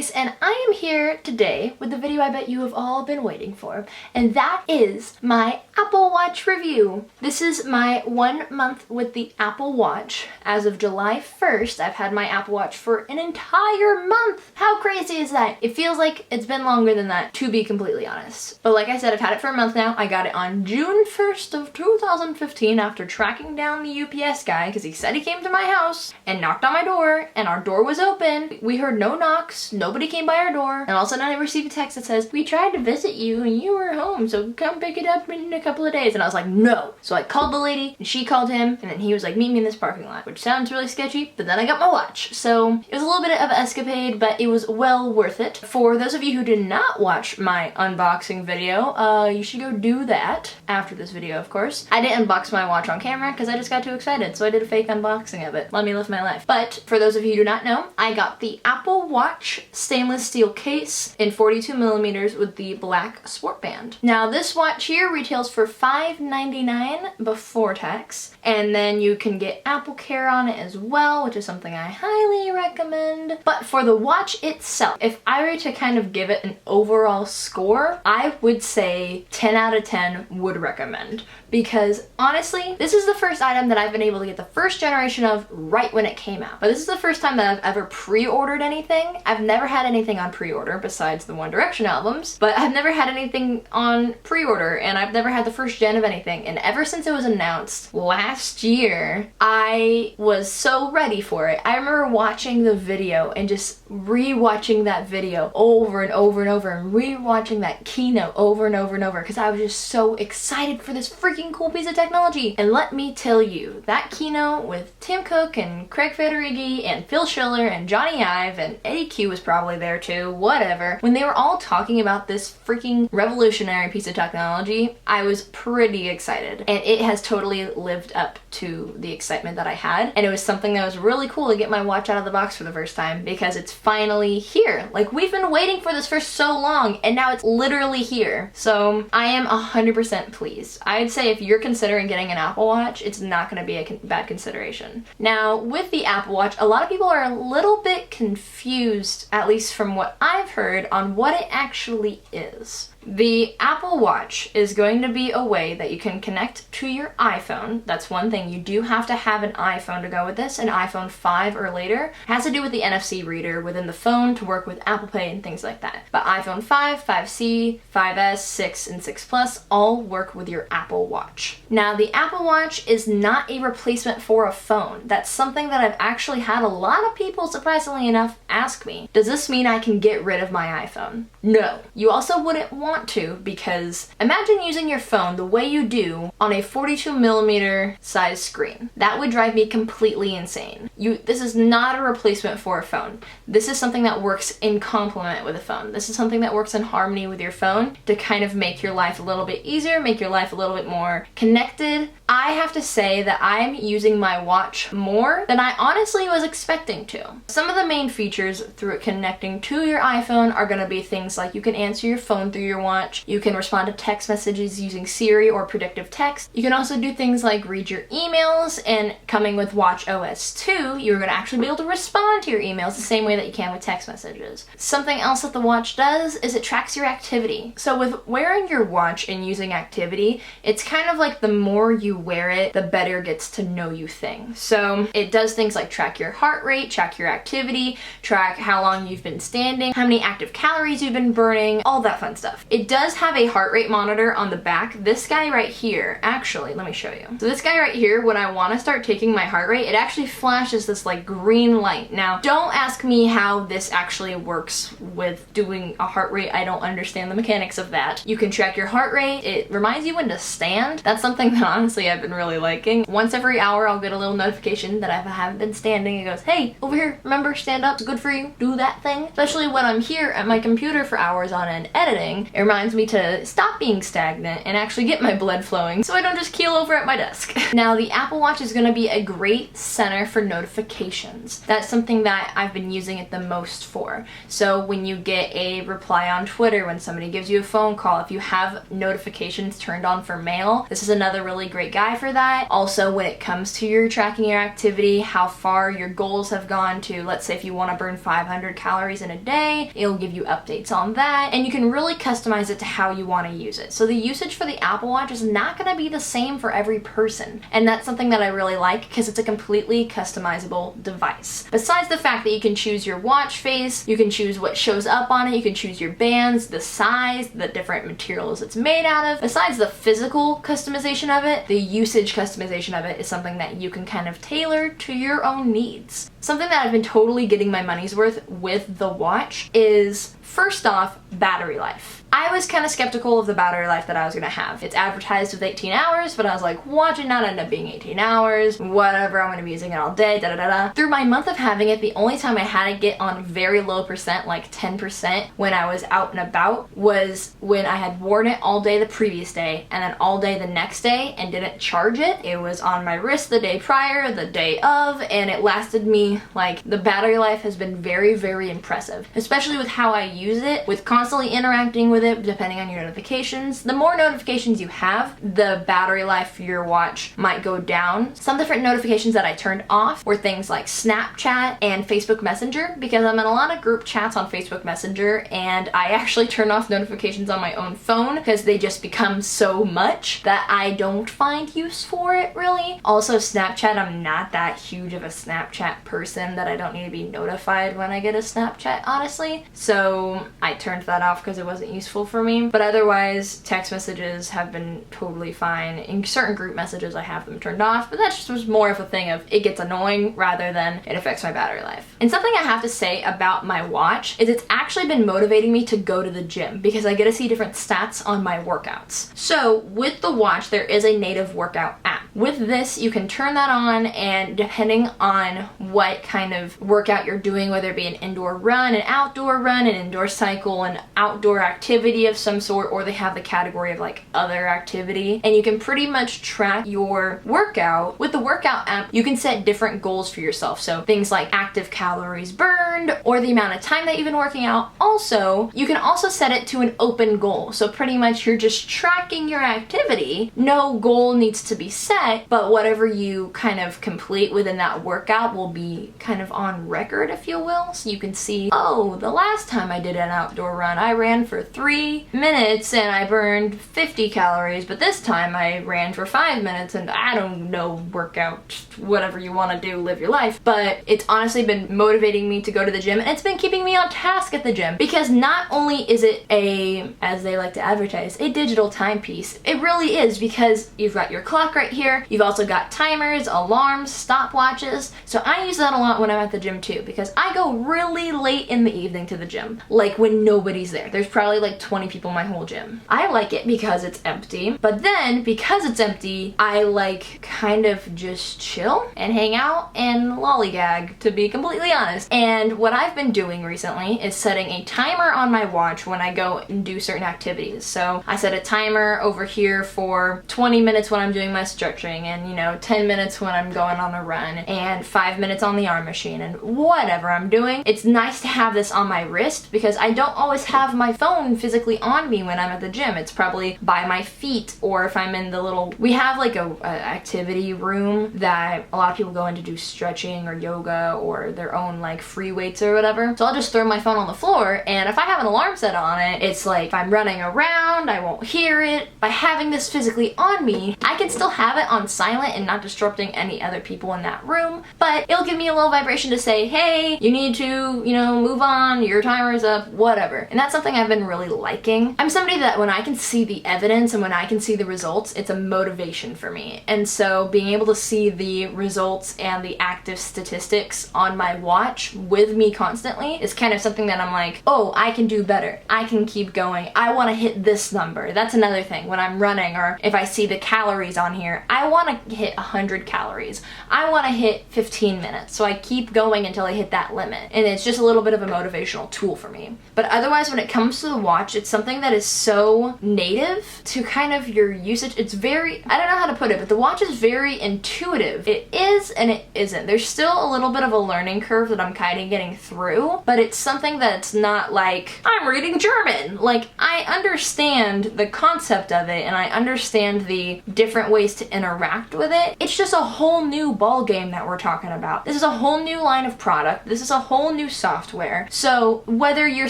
Annelies, and I am here today with the video I bet you have all been waiting for, and that is my Apple Watch review. This is my 1 month with the Apple Watch. As of July 1st, I've had my Apple Watch for an entire month. How crazy is that? It feels like it's been longer than that, to be completely honest. But like I said, I've had it for a month now. I got it on June 1st of 2015 after tracking down the UPS guy because he said he came to my house and knocked on my door, and our door was open. We heard no knocks, nobody came by our door, and all of a sudden I received a text that says, "We tried to visit you and you were home, so come pick it up in a couple of days." And I was like, no. So I called the lady and she called him, and then he was like, "Meet me in this parking lot," which sounds really sketchy, but then I got my watch. So it was a little bit of an escapade, but it was well worth it. For those of you who did not watch my unboxing video, you should go do that after this video, of course. I didn't unbox my watch on camera because I just got too excited, so I did a fake unboxing of it. Let me live my life. But for those of you who do not know, I got the Apple Watch stainless steel case in 42mm with the black sport band. Now this watch here retails for $5.99 before tax, and then you can get Apple Care on it as well, which is something I highly recommend. But for the watch itself, if I were to kind of give it an overall score, I would say 10 out of 10 would recommend, because honestly, this is the first item that I've been able to get the first generation of right when it came out. But this is the first time that I've ever pre-ordered anything. I've never had anything on pre-order besides the One Direction albums, but I've never had anything on pre-order, and I've never had the first gen of anything. And ever since it was announced last year, I was so ready for it. I remember watching the video and just re-watching that video over and over and over, and re-watching that keynote over and over and over, because I was just so excited for this freaking cool piece of technology. And let me tell you, that keynote with Tim Cook and Craig Federighi and Phil Schiller and Johnny Ive and Eddie Q was probably there too, whatever. When they were all talking about this freaking revolutionary piece of technology, I was pretty excited. And it has totally lived up to the excitement that I had. And it was something that was really cool to get my watch out of the box for the first time, because it's finally here. Like, we've been waiting for this for so long, and now it's literally here. So I am 100% pleased. I'd say if you're considering getting an Apple Watch, it's not going to be a bad consideration. Now, with the Apple Watch, a lot of people are a little bit confused, at least from what I've heard, on what it actually is. The Apple Watch is going to be a way that you can connect to your iPhone. That's one thing. You do have to have an iPhone to go with this, an iPhone 5 or later. It has to do with the NFC reader within the phone to work with Apple Pay and things like that. But iPhone 5, 5C, 5S, 6, and 6 Plus all work with your Apple Watch. Now, the Apple Watch is not a replacement for a phone. That's something that I've actually had a lot of people, surprisingly enough, ask me. Does this mean I can get rid of my iPhone? No. You also wouldn't want to, because imagine using your phone the way you do on a 42mm size screen. That would drive me completely insane. This is not a replacement for a phone. This is something that works in complement with a phone. This is something that works in harmony with your phone to kind of make your life a little bit easier, make your life a little bit more connected. I have to say that I'm using my watch more than I honestly was expecting to. Some of the main features through it connecting to your iPhone are going to be things like you can answer your phone through your watch, you can respond to text messages using Siri or predictive text. You can also do things like read your emails, and coming with Watch OS 2, you're going to actually be able to respond to your emails the same way that you can with text messages. Something else that the watch does is it tracks your activity. So with wearing your watch and using activity, it's kind of like the more you wear it, the better it gets to know you thing. So it does things like track your heart rate, track your activity, track how long you've been standing, how many active calories you've been burning, all that fun stuff. It does have a heart rate monitor on the back. This guy right here, actually, let me show you. So this guy right here, when I want to start taking my heart rate, it actually flashes this like green light. Now, don't ask me how this actually works with doing a heart rate. I don't understand the mechanics of that. You can track your heart rate. It reminds you when to stand. That's something that honestly I've been really liking. Once every hour, I'll get a little notification that if I haven't been standing, it goes, "Hey, over here, remember, stand up, it's good for you, do that thing." Especially when I'm here at my computer for hours on end editing, it It reminds me to stop being stagnant and actually get my blood flowing so I don't just keel over at my desk. Now, the Apple Watch is going to be a great center for notifications. That's something that I've been using it the most for. So when you get a reply on Twitter, when somebody gives you a phone call, if you have notifications turned on for mail, this is another really great guide for that. Also, when it comes to your tracking your activity, how far your goals have gone to, let's say if you want to burn 500 calories in a day, it'll give you updates on that, and you can really customize it to how you want to use it. So the usage for the Apple Watch is not going to be the same for every person, and that's something that I really like because it's a completely customizable device. Besides the fact that you can choose your watch face, you can choose what shows up on it, you can choose your bands, the size, the different materials it's made out of. Besides the physical customization of it, the usage customization of it is something that you can kind of tailor to your own needs. Something that I've been totally getting my money's worth with the watch is, first off, battery life. I was kind of skeptical of the battery life that I was going to have. It's advertised with 18 hours, but I was like, watch it not end up being 18 hours, whatever, I'm going to be using it all day, da-da-da-da. Through my month of having it, the only time I had it get on very low percent, like 10%, when I was out and about, was when I had worn it all day the previous day, and then all day the next day, and didn't charge it. It was on my wrist the day prior, the day of, and it lasted me, like, the battery life has been very, very impressive, especially with how I use it, with constantly interacting with it, depending on your notifications. The more notifications you have, the battery life for your watch might go down. Some different notifications that I turned off were things like Snapchat and Facebook Messenger, because I'm in a lot of group chats on Facebook Messenger, and I actually turn off notifications on my own phone because they just become so much that I don't find use for it, really. Also, Snapchat, I'm not that huge of a Snapchat person that I don't need to be notified when I get a Snapchat, honestly. So I turned that off because it wasn't useful for me. But otherwise, text messages have been totally fine. In certain group messages, I have them turned off, but that just was more of a thing of it gets annoying rather than it affects my battery life. And something I have to say about my watch is it's actually been motivating me to go to the gym because I get to see different stats on my workouts. So with the watch, there is a native workout app. With this, you can turn that on, and depending on what kind of workout you're doing, whether it be an indoor run, an outdoor run, an indoor cycle, an outdoor activity of some sort, or they have the category of like other activity, and you can pretty much track your workout. With the workout app, you can set different goals for yourself. So things like active calories burned or the amount of time that you've been working out. Also, you can also set it to an open goal. So pretty much you're just tracking your activity. No goal needs to be set, but whatever you kind of complete within that workout will be kind of on record, if you will. So you can see, oh, the last time I did an outdoor run, I ran for 3 minutes and I burned 50 calories, but this time I ran for 5 minutes, and I don't know, workout, whatever you want to do, live your life. But it's honestly been motivating me to go to the gym, and it's been keeping me on task at the gym, because not only is it a, as they like to advertise, a digital timepiece, it really is, because you've got your clock right here, you've also got timers, alarms, stopwatches. So I use that a lot when I'm at the gym too, because I go really late in the evening to the gym, like when nobody's there. There's probably like 20 people in my whole gym. I like it because it's empty, but then because it's empty, I like kind of just chill and hang out and lollygag, to be completely honest. And what I've been doing recently is setting a timer on my watch when I go and do certain activities. So I set a timer over here for 20 minutes when I'm doing my stretching, and 10 minutes when I'm going on a run, and 5 minutes on the arm machine, and whatever I'm doing. It's nice to have this on my wrist because I don't always have my phone physically on me when I'm at the gym. It's probably by my feet, or if I'm in the little, we have like a activity room that a lot of people go in to do stretching or yoga or their own like free weights or whatever. So I'll just throw my phone on the floor, and if I have an alarm set on it, it's like if I'm running around, I won't hear it. By having this physically on me, I can still have it on silent and not disrupting any other people in that room, but it'll give me a little vibration to say, hey, you need to, move on, your timer's up, whatever. And that's something I've been really liking. I'm somebody that when I can see the evidence and when I can see the results, it's a motivation for me. And so being able to see the results and the active statistics on my watch with me constantly is kind of something that I'm like, oh, I can do better. I can keep going. I want to hit this number. That's another thing. When I'm running, or if I see the calories on here, I want to hit 100 calories. I want to hit 15 minutes. So I keep going until I hit that limit. And it's just a little bit of a motivational tool for me. But otherwise, when it comes to the watch, watch. It's something that is so native to kind of your usage. It's very, I don't know how to put it, but the watch is very intuitive. It is and it isn't. There's still a little bit of a learning curve that I'm kind of getting through, but it's something that's not like, I'm reading German. Like, I understand the concept of it and I understand the different ways to interact with it. It's just a whole new ball game that we're talking about. This is a whole new line of product. This is a whole new software. So whether you're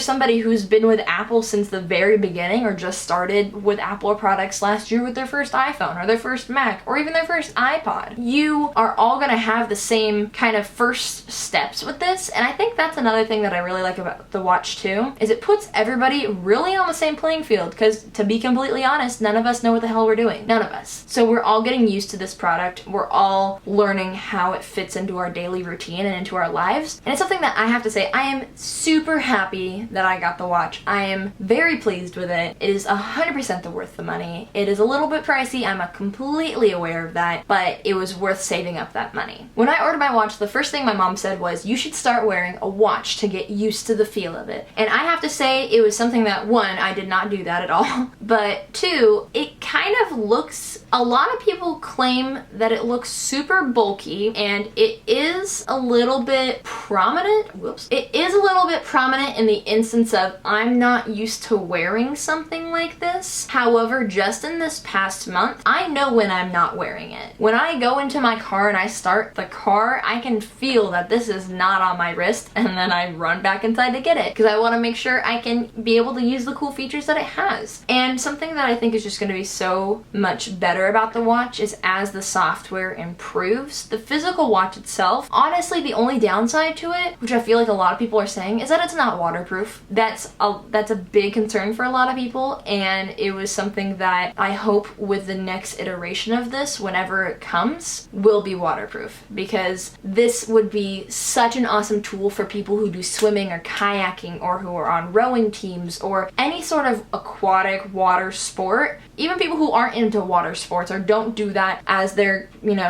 somebody who's been with Apple since the very beginning or just started with Apple products last year with their first iPhone or their first Mac or even their first iPod, you are all gonna have the same kind of first steps with this. And I think that's another thing that I really like about the watch too, is it puts everybody really on the same playing field, because to be completely honest, none of us know what the hell we're doing. None of us. So we're all getting used to this product. We're all learning how it fits into our daily routine and into our lives. And it's something that I have to say, I am super happy that I got the watch. I am very pleased with it. It is 100% worth the money. It is a little bit pricey. I'm completely aware of that, but it was worth saving up that money. When I ordered my watch, the first thing my mom said was, you should start wearing a watch to get used to the feel of it. And I have to say, it was something that, one, I did not do that at all, but two, it kind of looks, a lot of people claim that it looks super bulky, and it is a little bit prominent. Whoops. It is a little bit prominent in the instance of, I'm not used to wearing something like this. However, just in this past month, I know when I'm not wearing it. When I go into my car and I start the car, I can feel that this is not on my wrist, and then I run back inside to get it because I want to make sure I can be able to use the cool features that it has. And something that I think is just going to be so much better about the watch is as the software improves, the physical watch itself, honestly the only downside to it, which I feel like a lot of people are saying, is that it's not waterproof. That's a big concern for a lot of people, and it was something that I hope with the next iteration of this, whenever it comes, will be waterproof, because this would be such an awesome tool for people who do swimming or kayaking or who are on rowing teams or any sort of aquatic water sport. Even people who aren't into water sports or don't do that as their,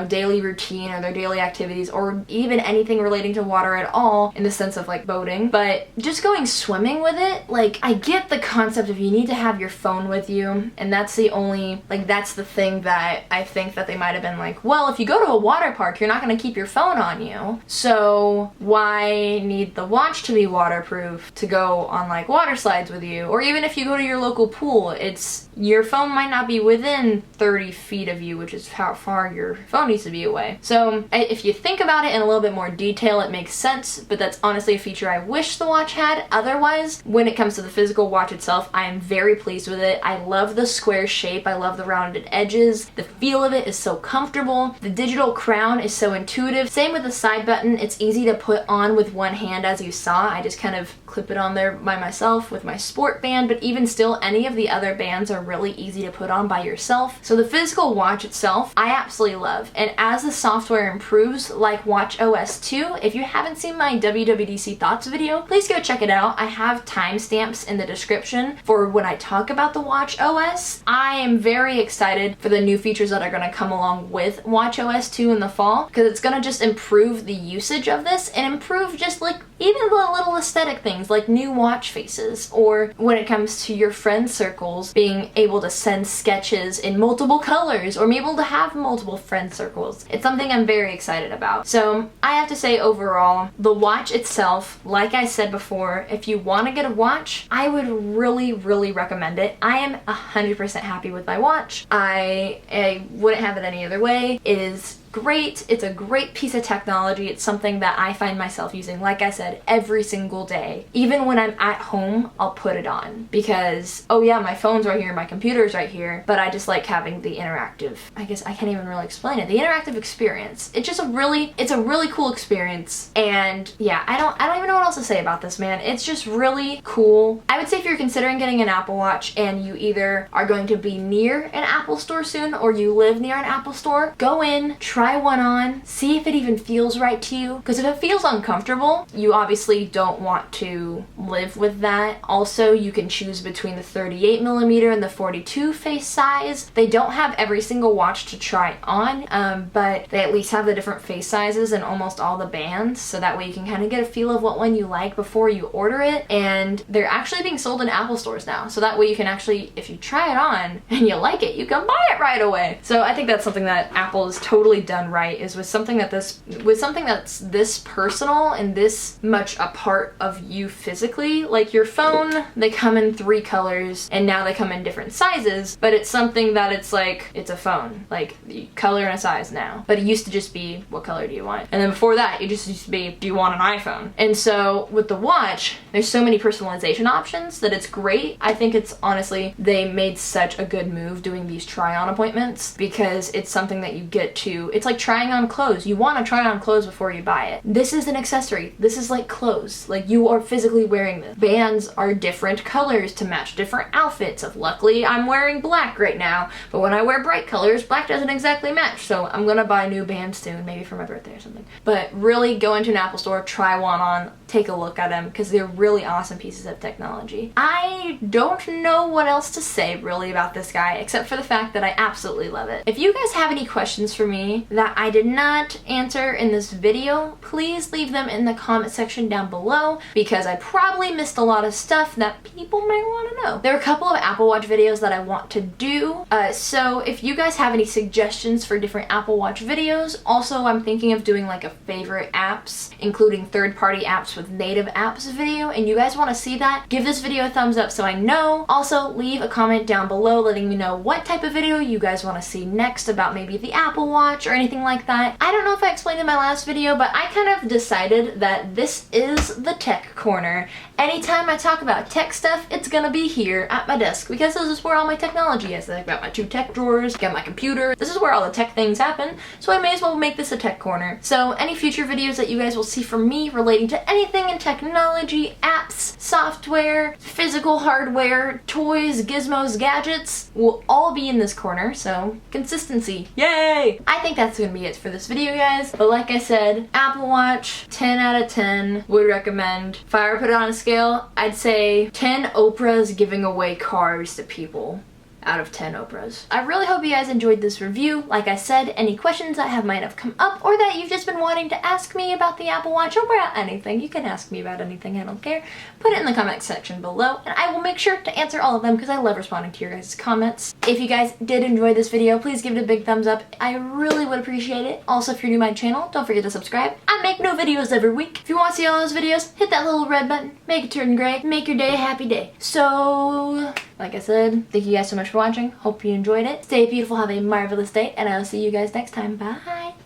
daily routine or their daily activities, or even anything relating to water at all in the sense of like boating, but just going swimming with it, like, I get the concept of you need to have your phone with you, and that's the only, like, that's the thing that I think that they might have been like, well, if you go to a water park, you're not going to keep your phone on you, so why need the watch to be waterproof to go on like water slides with you? Or even if you go to your local pool, it's, your phone might not be within 30 feet of you, which is how far your phone needs to be away. So if you think about it in a little bit more detail, it makes sense, but that's honestly a feature I wish the watch had. Otherwise, when it comes to the physical watch itself, I am very pleased with it. I love the square shape. I love the rounded edges. The feel of it is so comfortable. The digital crown is so intuitive. Same with the side button. It's easy to put on with one hand, as you saw. I just kind of clip it on there by myself with my sport band, but even still, any of the other bands are really easy to put on by yourself. So the physical watch itself, I absolutely love. And as the software improves, like watchOS 2, if you haven't seen my WWDC Thoughts video, please go check it out. I have timestamps in the description for when I talk about the watchOS. I am very excited for the new features that are going to come along with watchOS 2 in the fall, because it's going to just improve the usage of this and improve just like even the little aesthetic things like new watch faces, or when it comes to your friend circles, being able to send sketches in multiple colors or be able to have multiple friend circles. It's something I'm very excited about. So I have to say, overall, the watch itself, like I said before, if you want to get a watch, I would really, really recommend it. I am 100% happy with my watch. I wouldn't have it any other way. It is great. It's a great piece of technology. It's something that I find myself using, like I said, every single day. Even when I'm at home, I'll put it on because, oh yeah, my phone's right here, my computer's right here, but I just like having the interactive, I guess I can't even really explain it, the interactive experience. It's just it's a really cool experience. And yeah, I don't even know what else to say about this, man. It's just really cool. I would say if you're considering getting an Apple Watch and you either are going to be near an Apple store soon or you live near an Apple store, go in, try try one on, see if it even feels right to you, because if it feels uncomfortable, you obviously don't want to live with that. Also, you can choose between the 38mm and the 42 face size. They don't have every single watch to try on, but they at least have the different face sizes and almost all the bands, so that way you can kind of get a feel of what one you like before you order it. And they're actually being sold in Apple stores now, so that way you can actually, if you try it on and you like it, you can buy it right away. So I think that's something that Apple has totally done right, is with something that's this personal and this much a part of you physically. Like your phone, they come in 3 colors and now they come in different sizes, but it's something that it's like, it's a phone, like the color and a size now. But it used to just be, what color do you want? And then before that, it just used to be, do you want an iPhone? And so with the watch, there's so many personalization options that it's great. I think it's honestly, they made such a good move doing these try-on appointments, because it's something that you get to, it's like trying on clothes. You want to try on clothes before you buy it. This is an accessory. This is like clothes. Like you are physically wearing this. Bands are different colors to match different outfits. Luckily, I'm wearing black right now, but when I wear bright colors, black doesn't exactly match. So I'm gonna buy new bands soon, maybe for my birthday or something. But really go into an Apple store, try one on, take a look at them, because they're really awesome pieces of technology. I don't know what else to say really about this guy, except for the fact that I absolutely love it. If you guys have any questions for me that I did not answer in this video, please leave them in the comment section down below, because I probably missed a lot of stuff that people might want to know. There are a couple of Apple Watch videos that I want to do, so if you guys have any suggestions for different Apple Watch videos, also I'm thinking of doing like a favorite apps, including third-party apps with native apps video, and you guys want to see that, give this video a thumbs up so I know. Also, leave a comment down below letting me know what type of video you guys want to see next about maybe the Apple Watch or anything like that. I don't know if I explained in my last video, but I kind of decided that this is the tech corner. Anytime I talk about tech stuff, it's gonna be here at my desk, because this is where all my technology is. I've got my 2 tech drawers, got my computer. This is where all the tech things happen, so I may as well make this a tech corner. So any future videos that you guys will see from me relating to anything in technology, apps, software, physical hardware, toys, gizmos, gadgets, will all be in this corner, so consistency. Yay! I think that's gonna be it for this video, guys. But like I said, Apple Watch, 10 out of 10, would recommend. If I were to put it on a scale, I'd say 10 Oprahs giving away cars to people out of 10 Oprahs. I really hope you guys enjoyed this review. Like I said, any questions that might have come up, or that you've just been wanting to ask me about the Apple Watch, or about anything, you can ask me about anything, I don't care. Put it in the comment section below, and I will make sure to answer all of them, because I love responding to your guys' comments. If you guys did enjoy this video, please give it a big thumbs up. I really would appreciate it. Also, if you're new to my channel, don't forget to subscribe. I make new videos every week. If you want to see all those videos, hit that little red button, make it turn gray, make your day a happy day. So, like I said, thank you guys so much for watching. Hope you enjoyed it. Stay beautiful, have a marvelous day, and I'll see you guys next time. Bye!